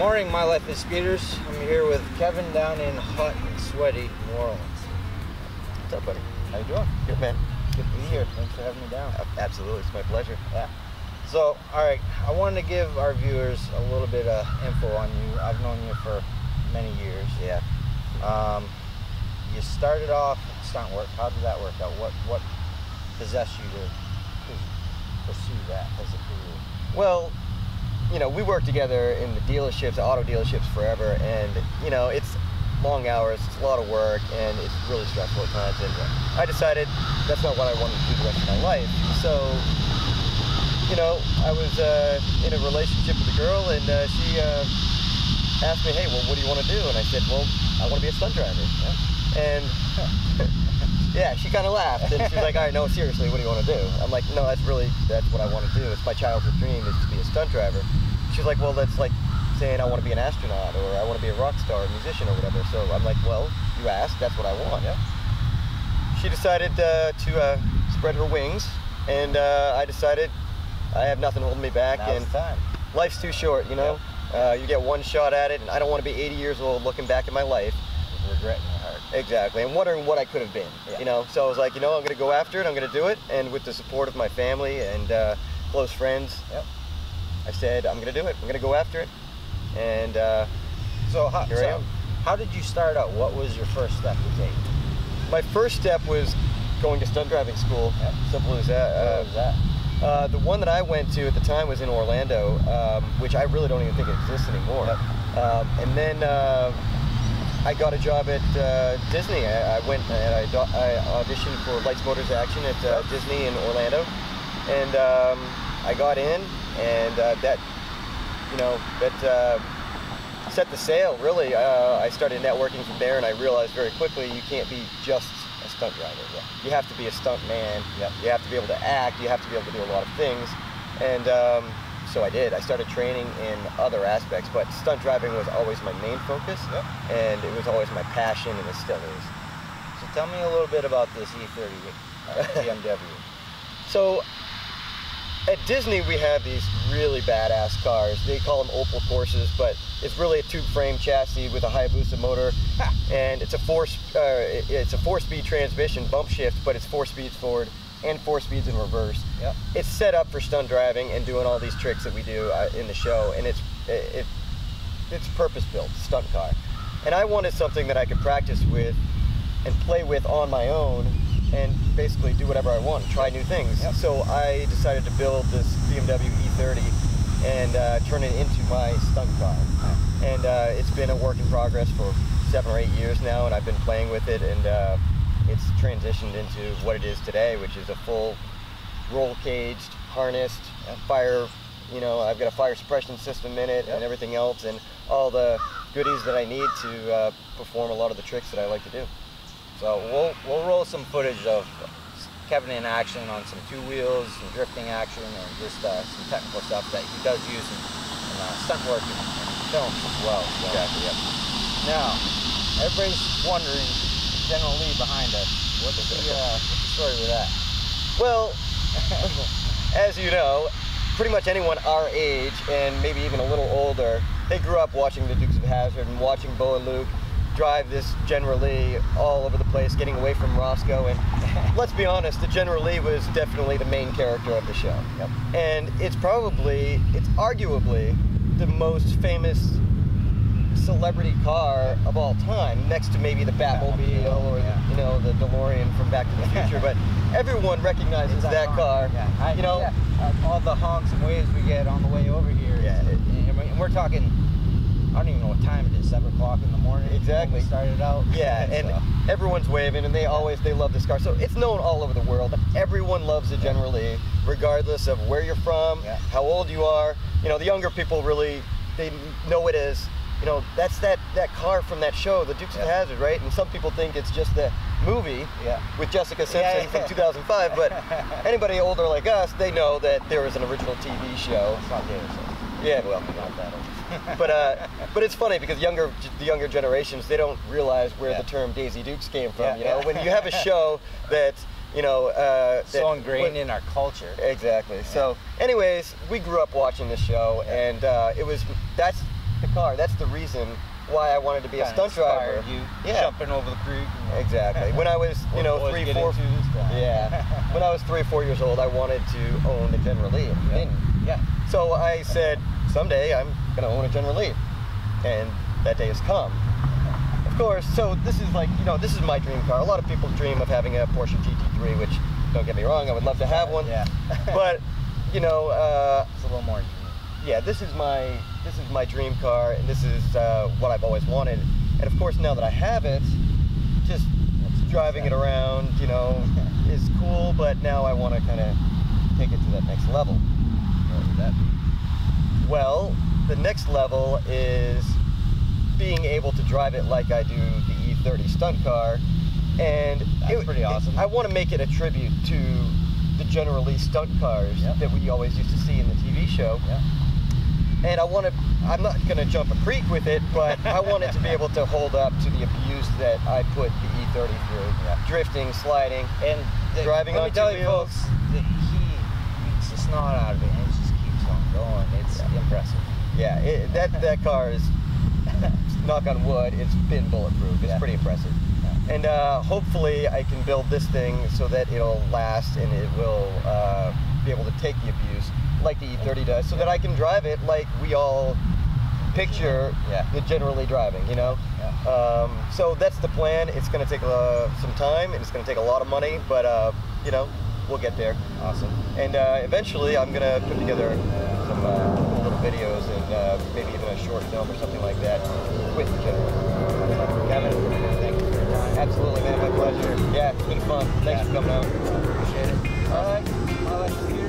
Morning, My Life is Speeders. I'm here with Kevin down in hot and sweaty New Orleans. What's up, buddy? How you doing? Good, man. Good to be here. Thanks for having me down. Absolutely, it's my pleasure. Yeah. So, all right, I wanted to give our viewers a little bit of info on you. I've known you for many years. Yeah. You started off stunt work. How did that work out? What possessed you to pursue that as a career? Well, you know, we worked together in the dealerships, auto dealerships forever, and, you know, it's long hours, it's a lot of work, and it's really stressful at times, and I decided that's not what I wanted to do the rest of my life. So, you know, I was in a relationship with a girl, and she asked me, hey, well, what do you want to do? And I said, well, I want to be a stunt driver. Yeah. And yeah, she kind of laughed, and she was like, all right, no, seriously, what do you want to do? I'm like, no, that's what I want to do. It's my childhood dream is to be a stunt driver. She's like, well, that's like saying I want to be an astronaut, or I want to be a rock star, a musician, or whatever. So I'm like, well, you asked, that's what I want. Yeah. She decided to spread her wings, and I decided I have nothing holding me back. Now's and the time. Life's too short, you know? Yep. You get one shot at it, and I don't want to be 80 years old looking back at my life. Regretting your heart. Exactly, and wondering what I could have been, you know? So I was like, you know, I'm going to go after it, I'm going to do it, and with the support of my family and close friends, I said, I'm going to do it, I'm going to go after it, and so how did you start out? What was your first step to take? My first step was going to stunt driving school, simple as that. What was that? The one that I went to at the time was in Orlando, which I really don't even think exists anymore. And then I got a job at Disney. I went and I auditioned for Lights, Motors, Action at Disney in Orlando, and I got in, and that set the sail, really. I started networking from there, and I realized very quickly you can't be just a stunt driver. You have to be a stunt man. You have to be able to act. You have to be able to do a lot of things, and so I did. I started training in other aspects, but stunt driving was always my main focus, and it was always my passion, and it still is. So tell me a little bit about this E30 BMW. So at Disney we have these really badass cars. They call them Opal Courses, but it's really a tube frame chassis with a Hayabusa motor, and it's a four-speed transmission, bump shift, but it's 4 speeds forward and 4 speeds in reverse. It's set up for stunt driving and doing all these tricks that we do in the show, and it's purpose-built, stunt car. And I wanted something that I could practice with and play with on my own and basically do whatever I want, try new things. So I decided to build this BMW E30 and turn it into my stunt car. And it's been a work in progress for 7 or 8 years now, and I've been playing with it, and it's transitioned into what it is today, which is a full roll-caged, harnessed, fire, you know, I've got a fire suppression system in it and everything else, and all the goodies that I need to perform a lot of the tricks that I like to do. So we'll roll some footage of Kevin in action on some 2 wheels, some drifting action, and just some technical stuff that he does use in stunt work and films as well. So, now, everybody's wondering, General Lee behind us, what's the story with that? Well, as you know, pretty much anyone our age, and maybe even a little older, they grew up watching the Dukes of Hazzard and watching Bo and Luke drive this General Lee all over the place, getting away from Roscoe, and let's be honest, the General Lee was definitely the main character of the show. And it's arguably the most famous celebrity car of all time, next to maybe the Batmobile or you know, the DeLorean from Back to the Future, but everyone recognizes that car. You know, all the honks and waves we get on the way over here. And we're talking, I don't even know what time it is, 7 o'clock in the morning. Exactly. When we started out. And everyone's waving, and they love this car. So it's known all over the world. Everyone loves the General Lee, regardless of where you're from, how old you are. You know, the younger people really, they know it as, you know, that's that car from that show, The Dukes of Hazzard, right? And some people think it's just the movie with Jessica Simpson from 2005, but anybody older like us, they know that there was an original TV show. It's not Davis. Yeah, well, not that old. But it's funny because the younger generations, they don't realize where the term Daisy Dukes came from. You know, when you have a show that, you know, so ingrained in our culture. Exactly. So, anyways, we grew up watching this show, and the car. That's the reason why I wanted to be a stunt driver. You Yeah. jumping over the creek. Exactly. When I was, you know, Boys 3, get 4. into this guy. Yeah. When I was 3 or 4 years old, I wanted to own a General Lee. Yeah. So I said, someday I'm gonna own a General Lee, and that day has come. Of course. So this is like, you know, this is my dream car. A lot of people dream of having a Porsche GT3, which, don't get me wrong, I would love to have one. Yeah. But you know, it's a little more unique. yeah, this is my dream car, and this is what I've always wanted. And of course, now that I have it, just driving it around, you know, is cool. But now I want to kind of take it to that next level. What would that be? Well, the next level is being able to drive it like I do the E30 stunt car, and That's pretty awesome. I want to make it a tribute to the General Lee stunt cars that we always used to see in the TV show. Yeah. And I'm not going to jump a creek with it, but I want it to be able to hold up to the abuse that I put the E30 through. Drifting, sliding, and driving on 2 wheels. Folks, he beats the snot out of it, and it just keeps on going. It's impressive. Yeah, that car is, knock on wood, it's been bulletproof. It's pretty impressive. Yeah. And hopefully I can build this thing so that it'll last and it will be able to take the abuse like the E30 does, so that I can drive it like we all picture the General Lee driving, you know? Yeah. So that's the plan. It's going to take some time, and it's going to take a lot of money, but, you know, we'll get there. Awesome. And eventually I'm going to put together some cool little videos and maybe even a short film or something like that with the General Lee. Kevin, thank you for your time. Absolutely, man. My pleasure. Yeah, it's been fun. Thanks for coming out. Appreciate it. All right.